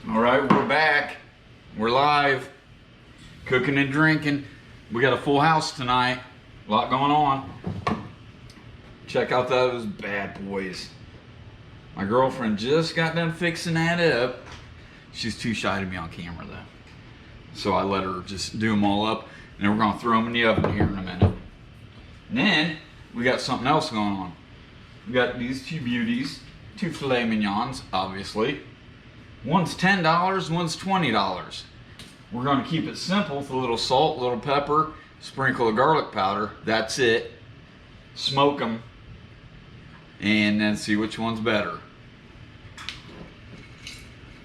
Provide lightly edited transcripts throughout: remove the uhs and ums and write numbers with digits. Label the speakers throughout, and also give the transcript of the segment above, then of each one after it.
Speaker 1: All right, we're back. We're live, cooking and drinking. We got a full house tonight. A lot going on. Check out those bad boys. My girlfriend just got done fixing that up. She's too shy to be on camera though. So I let her just do them all up, and then we're gonna throw them in the oven here in a minute. And then we got something else going on. We got these two beauties, two filet mignons, obviously. One's $10, one's $20. We're going to keep it simple with a little salt, a little pepper, sprinkle of garlic powder. That's it. Smoke them, and then see which one's better.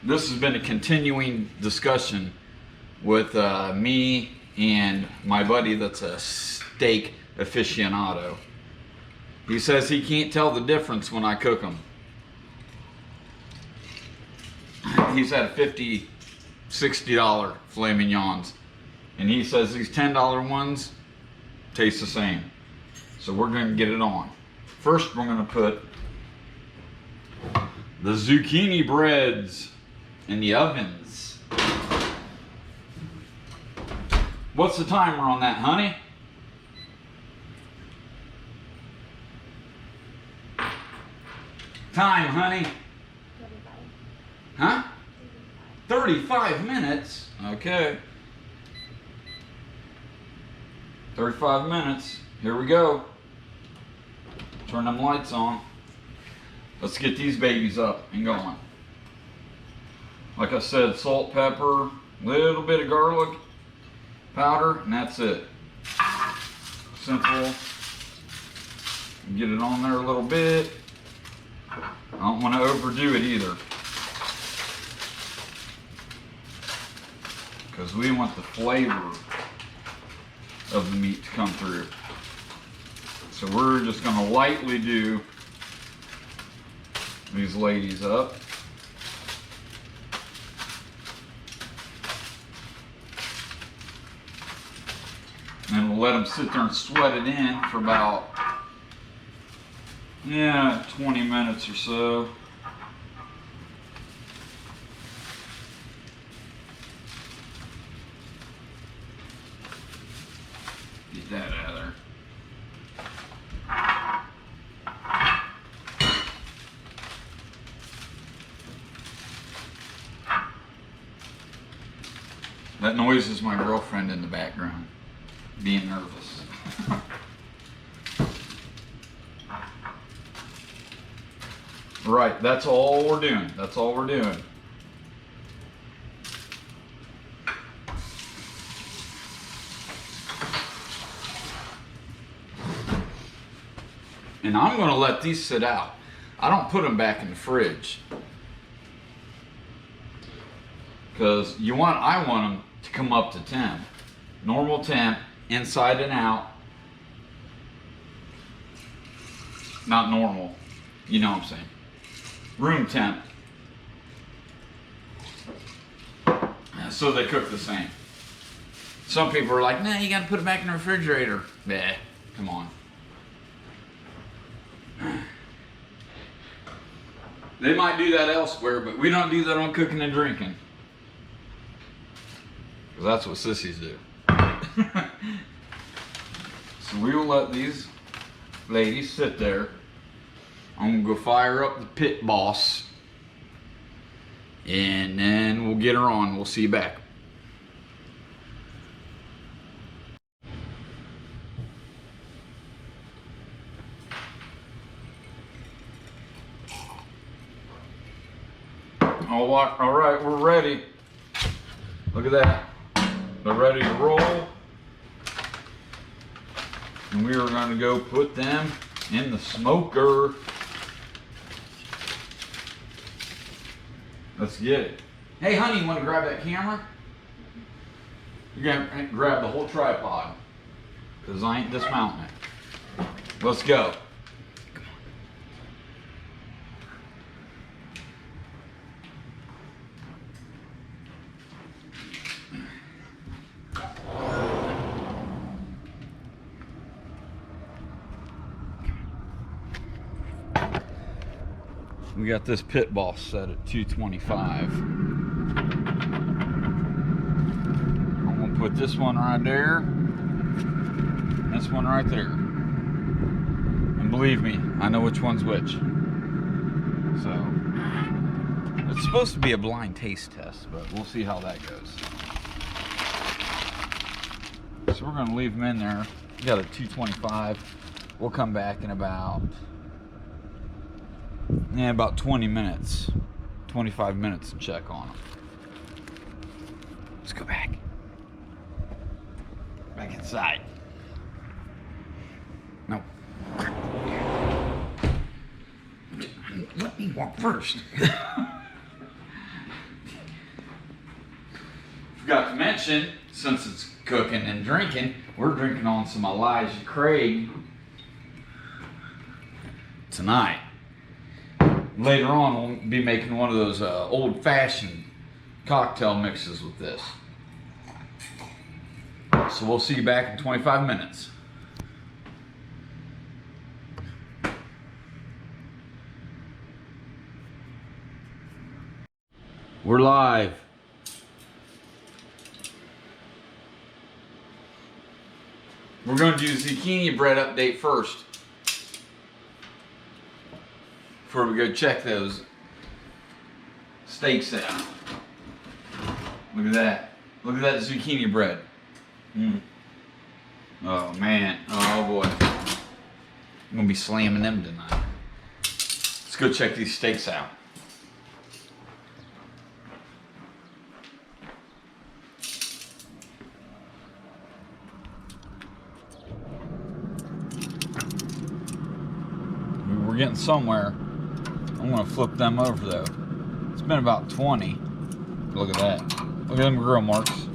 Speaker 1: This has been a continuing discussion with me and my buddy that's a steak aficionado. He says he can't tell the difference when I cook them. He's had $50, $60 filet mignons, and he says these $10 ones taste the same. So we're going to get it on. First, we're going to put the zucchini breads in the ovens. What's the timer on that, honey? Time, honey. 35. Huh? 35 minutes? Okay. 35 minutes. Here we go. Turn them lights on. Let's get these babies up and going. Like I said, salt, pepper, little bit of garlic powder, and that's it. Simple. Get it on there a little bit. I don't want to overdo it either, because we want the flavor of the meat to come through. So we're just going to lightly do these ladies up. And we'll let them sit there and sweat it in for about 20 minutes or so. Get that out of there. That noise is my girlfriend in the background, being nervous. Right, that's all we're doing. That's all we're doing. And I'm going to let these sit out. I don't put them back in the fridge, because I want them to come up to temp. Normal temp, inside and out. Not normal, you know what I'm saying. Room temp. So they cook the same. Some people are like, nah, you gotta put it back in the refrigerator. Bah, come on. They might do that elsewhere, but we don't do that on cooking and drinking, because that's what sissies do. So we will let these ladies sit there. I'm gonna go fire up the pit boss, and then we'll get her on. We'll see you back. All right, we're ready. Look at that. They're ready to roll. And we are going to go put them in the smoker. Let's get it. Hey, honey, you want to grab that camera? You're going to grab the whole tripod, because I ain't dismounting it. Let's go. We got this pit boss set at 225. I'm gonna put this one right there, this one right there. And believe me, I know which one's which. So, it's supposed to be a blind taste test, but we'll see how that goes. So we're gonna leave them in there. We got a 225. We'll come back in about 20 minutes, 25 minutes and check on them. Let's go back inside. No. Let me walk first. Forgot to mention, since it's cooking and drinking, we're drinking on some Elijah Craig tonight. Later on, we'll be making one of those old-fashioned cocktail mixes with this. So we'll see you back in 25 minutes. We're live. We're going to do zucchini bread update first. Before we go check those steaks out. Look at that. Look at that zucchini bread. Oh man. Oh boy. I'm going to be slamming them tonight. Let's go check these steaks out. We're getting somewhere. I'm going to flip them over though. It's been about 20. Look at that. Look at them grill marks.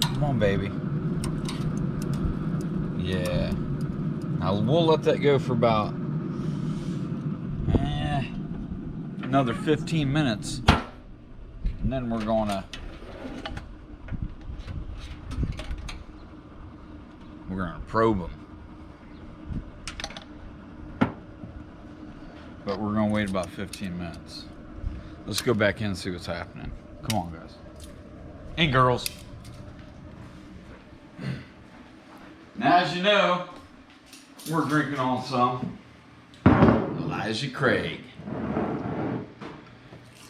Speaker 1: Come on, baby. Yeah. Now we'll let that go for about another 15 minutes. And then we're going to probe them. But we're going to wait about 15 minutes. Let's go back in and see what's happening. Come on, guys. And girls. Now, as you know, we're drinking on some Elijah Craig.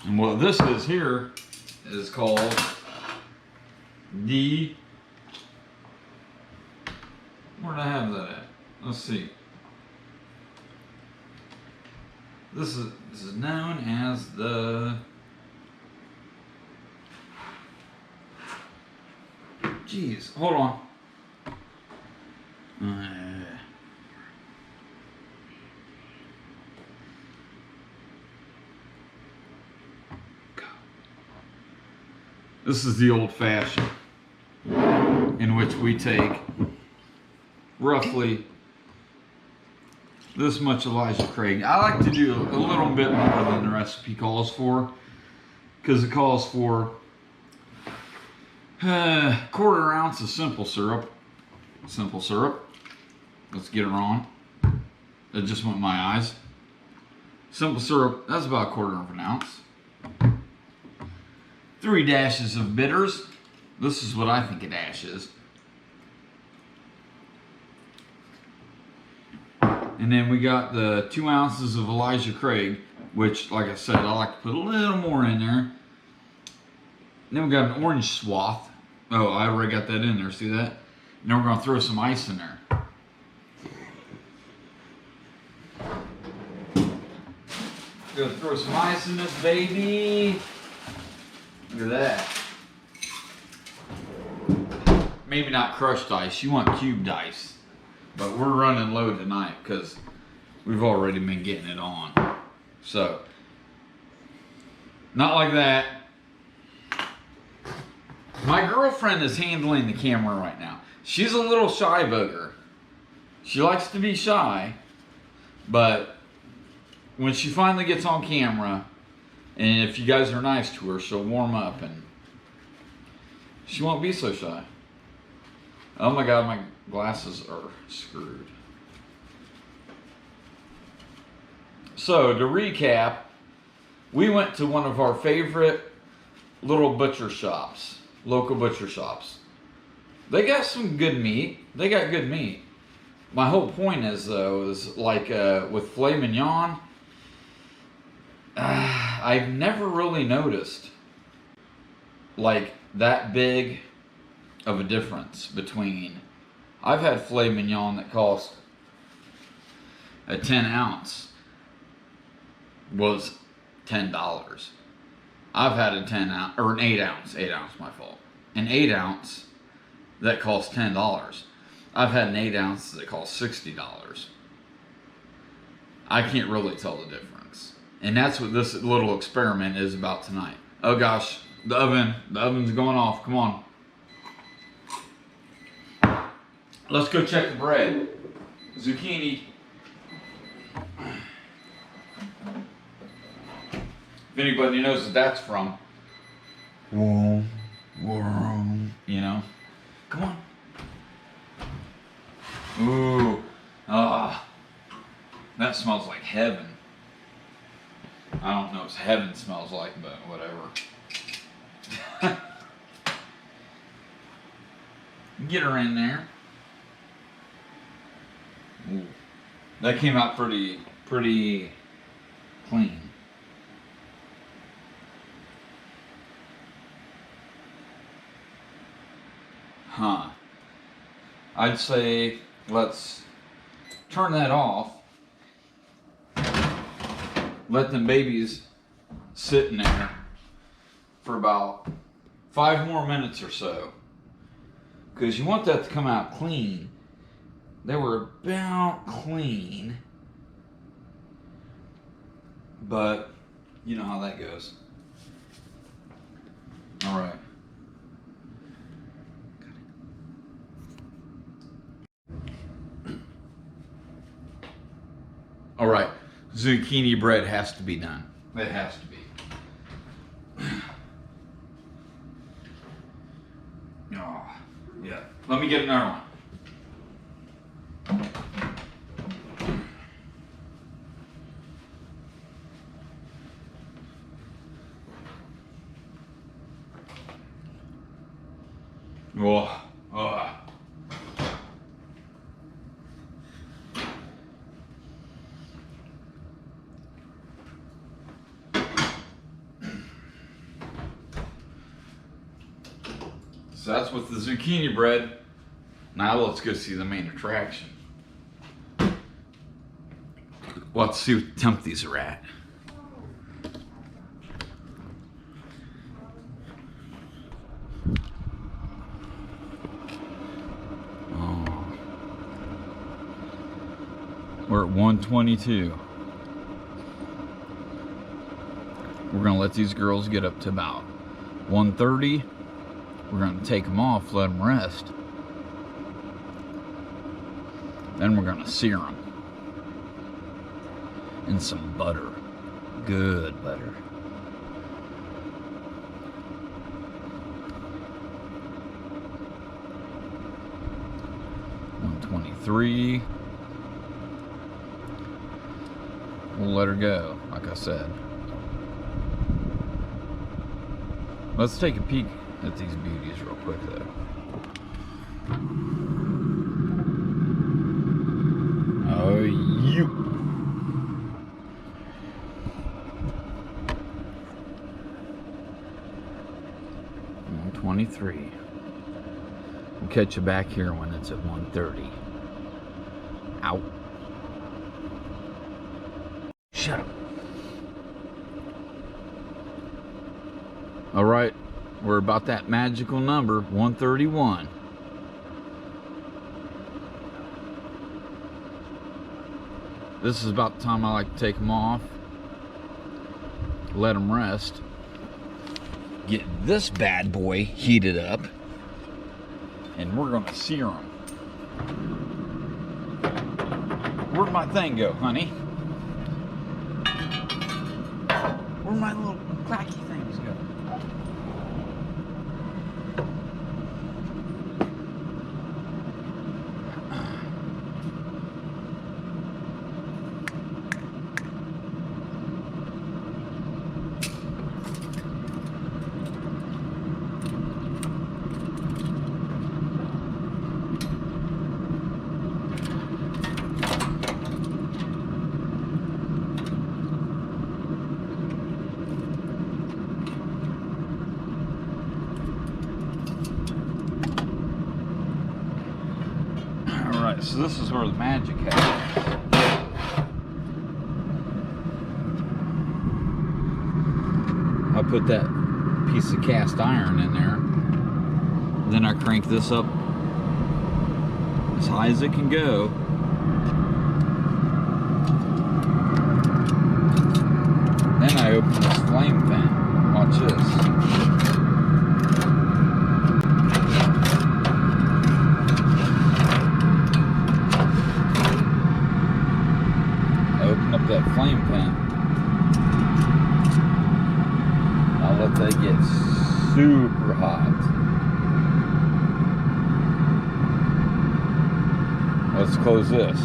Speaker 1: And what this is here is called the... Where'd I have that at? Let's see. This is known as the... Jeez, hold on. This is the old fashioned, in which we take roughly this much Elijah Craig. I like to do a little bit more than the recipe calls for, because it calls for quarter ounce of simple syrup. Let's get it wrong. It just went my eyes. Simple syrup, that's about a quarter of an ounce. 3 dashes of bitters. This is what I think a dash is. And then we got the 2 ounces of Elijah Craig, which, like I said, I like to put a little more in there. And then we got an orange swath. Oh, I already got that in there, see that? And then we're gonna throw some ice in there. Gonna throw some ice in this baby. Look at that. Maybe not crushed ice, you want cubed ice. But we're running low tonight because we've already been getting it on. So, not like that. My girlfriend is handling the camera right now. She's a little shy booger. She likes to be shy, but when she finally gets on camera, and if you guys are nice to her, she'll warm up and she won't be so shy. Oh my God, my glasses are screwed. So to recap, we went to one of our favorite little butcher shops, local butcher shops. They got some good meat. They got good meat. My whole point is though, is like with filet mignon, I've never really noticed like that big of a difference between. I've had filet mignon that cost a 10 ounce was $10. I've had a 10 ounce or an 8 ounce, my fault. An 8 ounce that cost $10. I've had an 8 ounce that cost $60. I can't really tell the difference. And that's what this little experiment is about tonight. Oh gosh, the oven's going off. Come on. Let's go check the bread. Zucchini. If anybody knows what that's from, you know, come on. Ooh, that smells like heaven. I don't know what heaven smells like, but whatever. Get her in there. Ooh, that came out pretty clean. Huh. I'd say let's turn that off. Let them babies sit in there for about 5 more minutes or so. Because you want that to come out clean. They were about clean. But you know how that goes. All right. All right, zucchini bread has to be done. It has to be. Oh, yeah. Let me get another one. Oh. So that's with the zucchini bread. Now let's go see the main attraction. Let's see what temp these are at. Oh. We're at 122. We're gonna let these girls get up to about 130. We're going to take them off, let them rest. Then we're going to sear them in some butter. Good butter. $123. We'll let her go, like I said. Let's take a peek at these beauties real quick though. Oh, you. 123. We'll catch you back here when it's at 130. Out. Shut up. All right. We're about that magical number, 131. This is about the time I like to take them off, let them rest, get this bad boy heated up, and we're gonna sear them. Where'd my thing go, honey? Where'd my little cracky things go? this is where the magic happens. I put that piece of cast iron in there. Then I crank this up as high as it can go. Then I open this flame fan. Watch this. I open up that flame pan. I'll let that get super hot. Let's close this.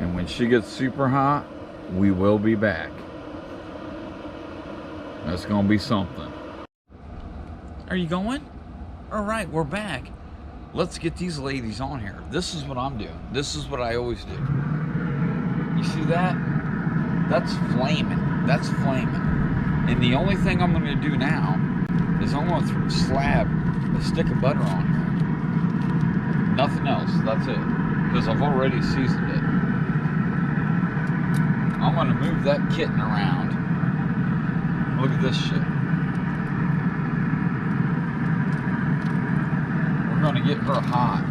Speaker 1: And when she gets super hot, we will be back. That's gonna be something. Are you going? All right, we're back. Let's get these ladies on here. This is what I'm doing. This is what I always do. You see that? That's flaming. That's flaming. And the only thing I'm gonna do now is I'm going to slab a stick of butter on here. Nothing else. That's it. Because I've already seasoned it. I'm going to move that kitten around. Look at this shit. We're going to get her hot.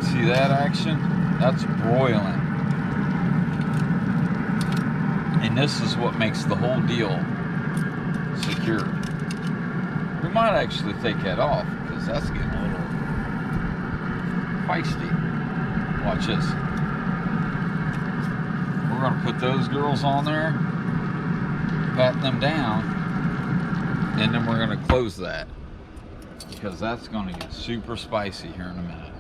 Speaker 1: See that action? That's broiling. And this is what makes the whole deal secure. We might actually take that off because that's getting a little feisty. Watch this. We're going to put those girls on there, pat them down, and then we're going to close that because that's going to get super spicy here in a minute.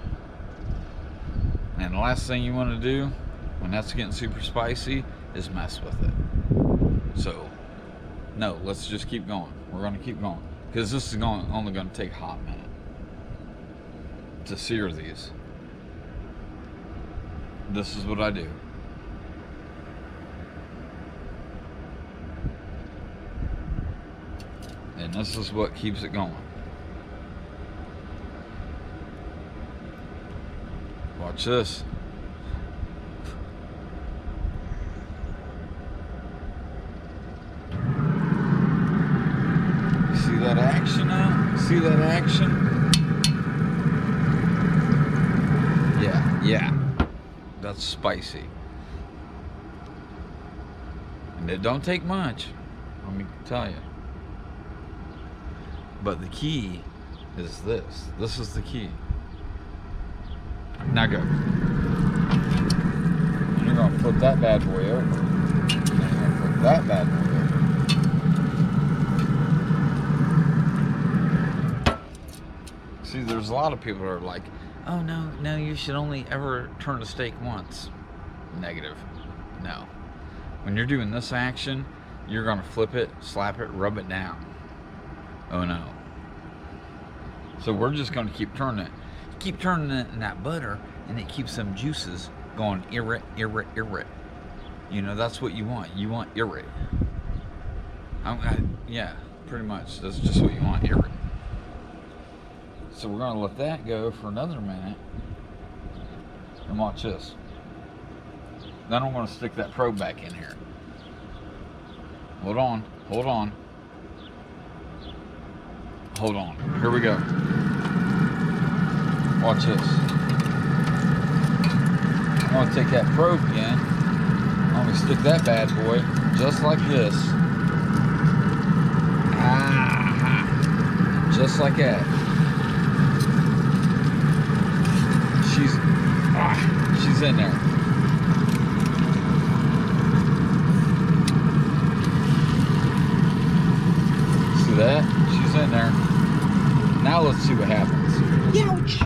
Speaker 1: And the last thing you want to do when that's getting super spicy is mess with it. So, no, let's just keep going. We're going to keep going because this is only going to take a hot minute to sear these. This is what I do. And this is what keeps it going. Watch this. See that action now? See that action? Yeah. That's spicy. And it don't take much, let me tell you. But the key is this. This is the key. Now go. And you're gonna flip that bad boy over. And you're gonna flip that bad boy over. See, there's a lot of people that are like, oh no, you should only ever turn a steak once. Negative. No. When you're doing this action, you're gonna flip it, slap it, rub it down. Oh no. So we're just gonna keep turning it. Keep turning it in that butter, and it keeps some juices going irrit. You know, that's what you want. You want irrit. Yeah, pretty much. That's just what you want, irrit. So we're gonna let that go for another minute. And watch this. Then I'm gonna stick that probe back in here. Hold on. Here we go. Watch this. I'm gonna take that probe again. I'm gonna stick that bad boy just like this. Just like that. She's in there. See that? She's in there. Now let's see what happens. Ouch!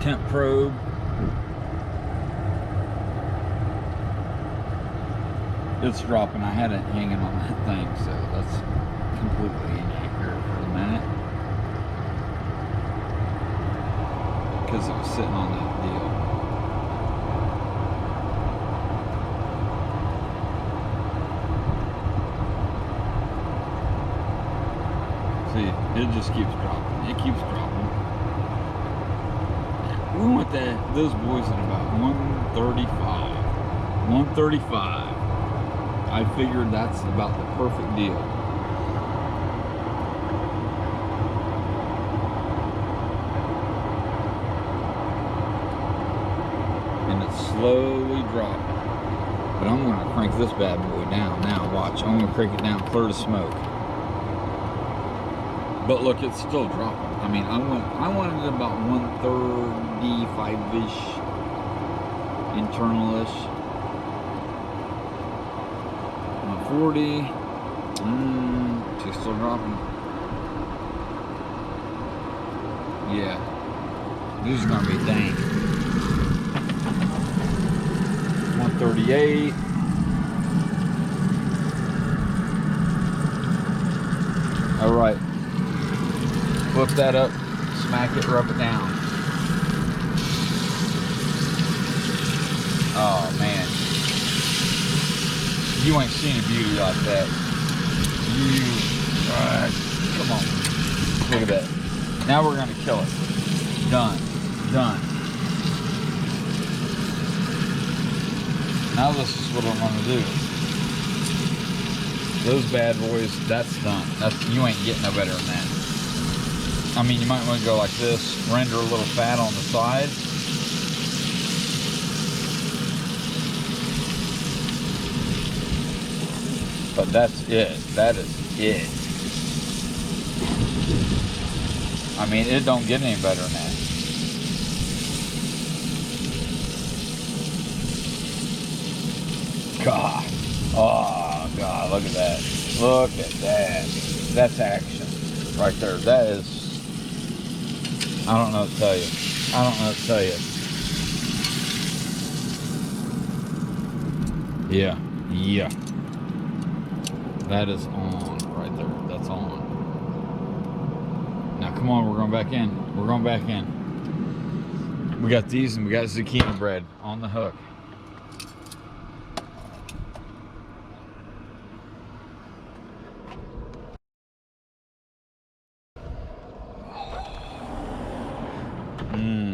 Speaker 1: Temp probe. It's dropping. I had it hanging on that thing, so that's completely inaccurate for the minute. Because it was sitting on that deal. it just keeps dropping. It keeps dropping. We want those boys at about 135. 135. I figured that's about the perfect deal. And it's slowly dropping. But I'm going to crank this bad boy down now. Watch, I'm going to crank it down clear to smoke. But look, it's still dropping. I mean, I wanted it about 135-ish, internal-ish. 140. She's still dropping. Yeah. This is going to be dank. 138. All right. Flip that up, smack it, rub it down. Oh man. You ain't seen a beauty like that. Come on. Look at that. Now we're gonna kill it. Done. Done. Now this is what I'm gonna do. Those bad boys, that's done. You ain't getting no better than that. I mean, you might want to go like this, render a little fat on the side. But that's it. That is it. I mean, it don't get any better than that. God. Oh, God, look at that. Look at that. That's action right there. That is... I don't know what to tell you. I don't know what to tell you. Yeah. Yeah. That is on right there. That's on. Now come on, we're going back in. We're going back in. We got these and we got zucchini bread on the hook.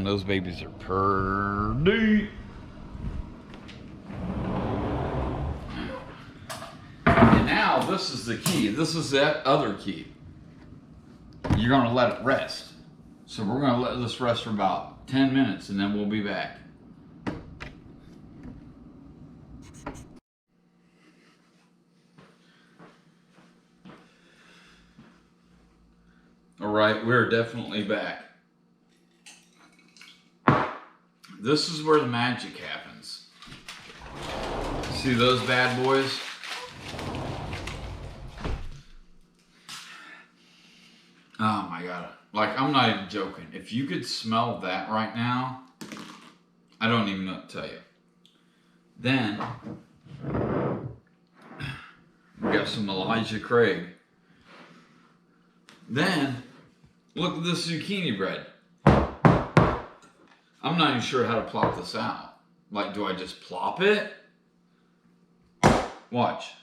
Speaker 1: Those babies are pretty. And now this is the key. This is that other key. You're going to let it rest. So we're going to let this rest for about 10 minutes and then we'll be back. All right, we're definitely back. This is where the magic happens. See those bad boys? Oh my God. Like, I'm not even joking. If you could smell that right now, I don't even know what to tell you. Then, we got some Elijah Craig. Then, look at this zucchini bread. I'm not even sure how to plop this out. Like, do I just plop it? Watch.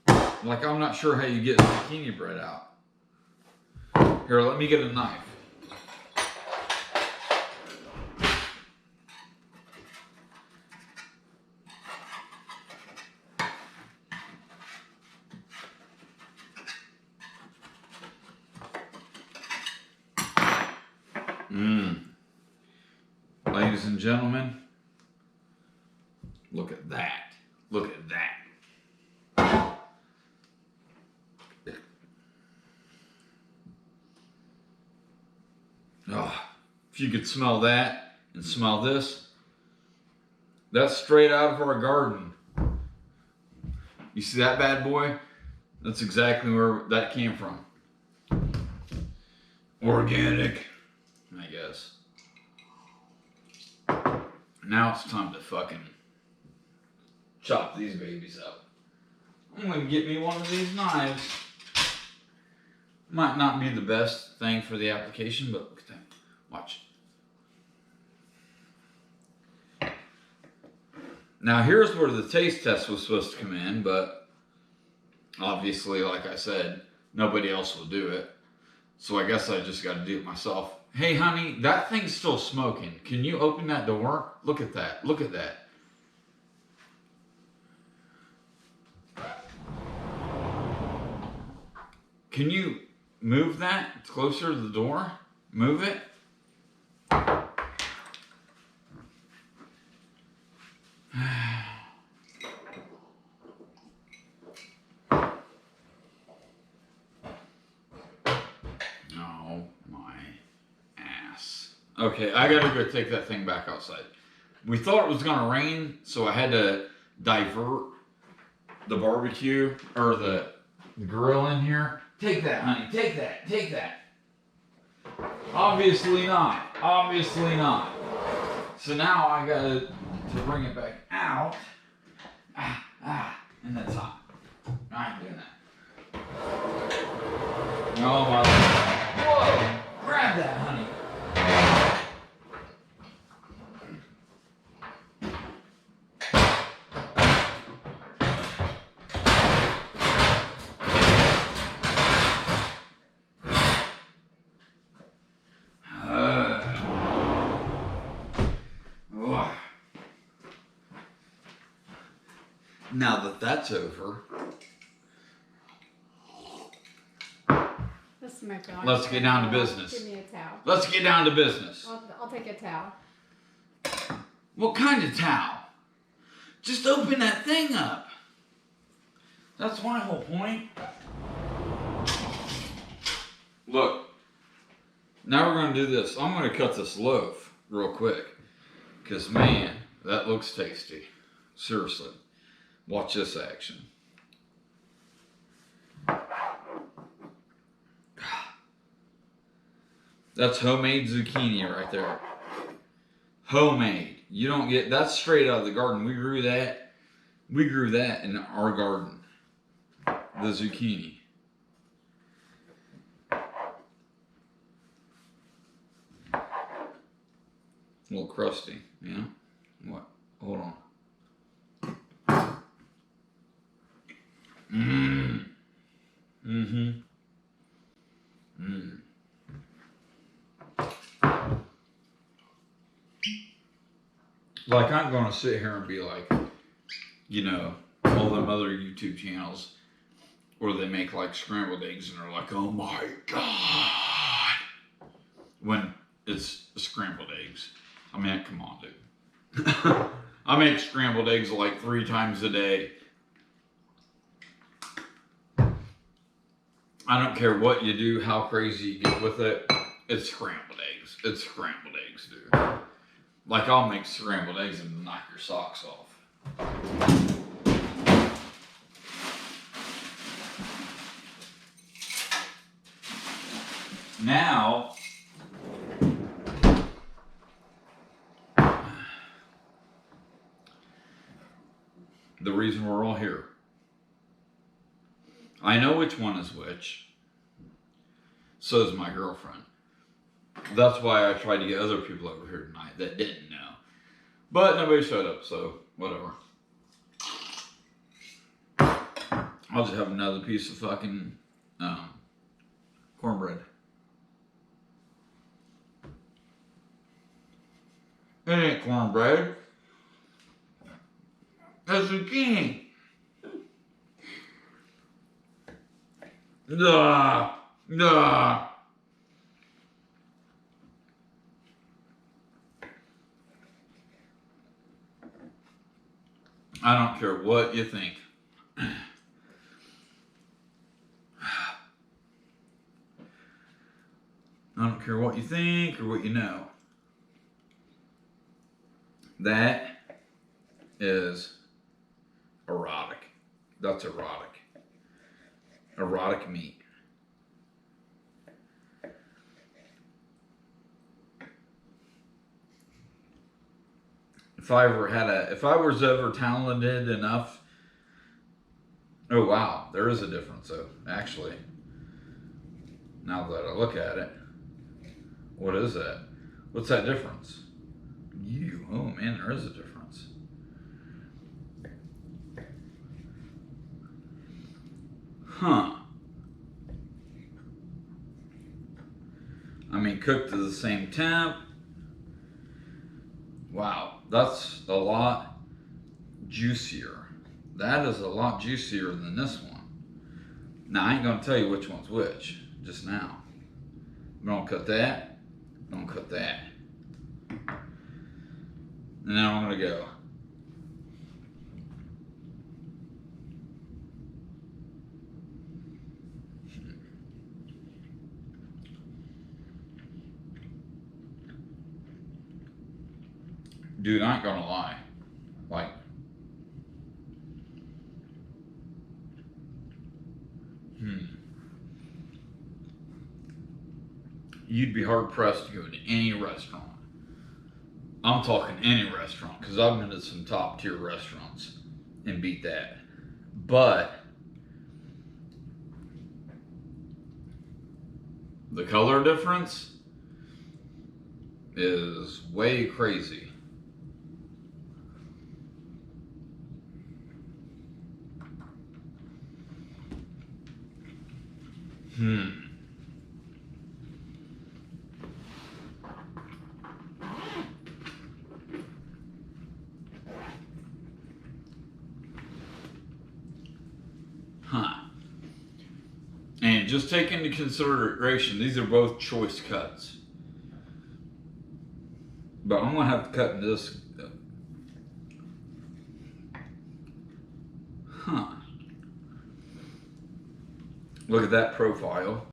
Speaker 1: Like, I'm not sure how you get zucchini bread out. Here, let me get a knife. Ladies and gentlemen, look at that. Look at that. Oh, if you could smell that and smell this, that's straight out of our garden. You see that bad boy? That's exactly where that came from. Organic, I guess. Now it's time to fucking chop these babies up. I'm gonna get me one of these knives. Might not be the best thing for the application, but look at that. Watch. Now here's where the taste test was supposed to come in, but obviously, like I said, Nobody else will do it. So I guess I just got to do it myself. Hey, honey, that thing's still smoking. Can you open that door? Look at that. Look at that. Can you move that closer to the door? Move it. Oh my ass. Okay, I gotta go take that thing back outside. We thought it was gonna rain, so I had to divert the barbecue or the grill in here. Take that, honey. Take that. Take that. Obviously not. Obviously not. So now I got to bring it back out. And that's hot. I ain't doing that. Oh my Lord. Whoa! Grab that, honey. Now that that's over, let's get down to business.
Speaker 2: Give me a towel.
Speaker 1: Let's get down to business.
Speaker 2: I'll take a towel.
Speaker 1: What kind of towel? Just open that thing up. That's my whole point. Look, now we're going to do this. I'm going to cut this loaf real quick. Because, man, that looks tasty. Seriously. Watch this action. That's homemade zucchini right there. Homemade. You don't get, that's straight out of the garden. We grew that. We grew that in our garden. The zucchini. A little crusty, you know? What? Hold on. Like, I'm going to sit here and be like, you know, all them other YouTube channels where they make like scrambled eggs and they're like, oh my God. When it's scrambled eggs. I mean, come on, dude. I make scrambled eggs like 3 times a day. I don't care what you do, how crazy you get with it. It's scrambled eggs. It's scrambled eggs, dude. Like, I'll make scrambled eggs and knock your socks off. Now, the reason we're all here. I know which one is which. So does my girlfriend. That's why I tried to get other people over here tonight that didn't know. But nobody showed up, so whatever. I'll just have another piece of fucking cornbread. It ain't cornbread. That's zucchini. Duh. Duh. I don't care what you think. I don't care what you think or what you know. That is erotic. That's erotic. Erotic meat. If I was ever talented enough, oh wow, there is a difference though, actually. Now that I look at it, what is that? What's that difference? Oh man, there is a difference. Huh. I mean, cooked to the same temp. Wow, that's a lot juicier. That is a lot juicier than this one. Now, I ain't gonna tell you which one's which just now. I'm gonna cut that, I'm gonna cut that. And then I'm gonna go. Dude, I ain't gonna lie. Like, you'd be hard pressed to go to any restaurant. I'm talking any restaurant, because I've been to some top tier restaurants and beat that. But the color difference is way crazy. And just take into consideration, these are both choice cuts. But I'm gonna have to cut this. Look at that profile.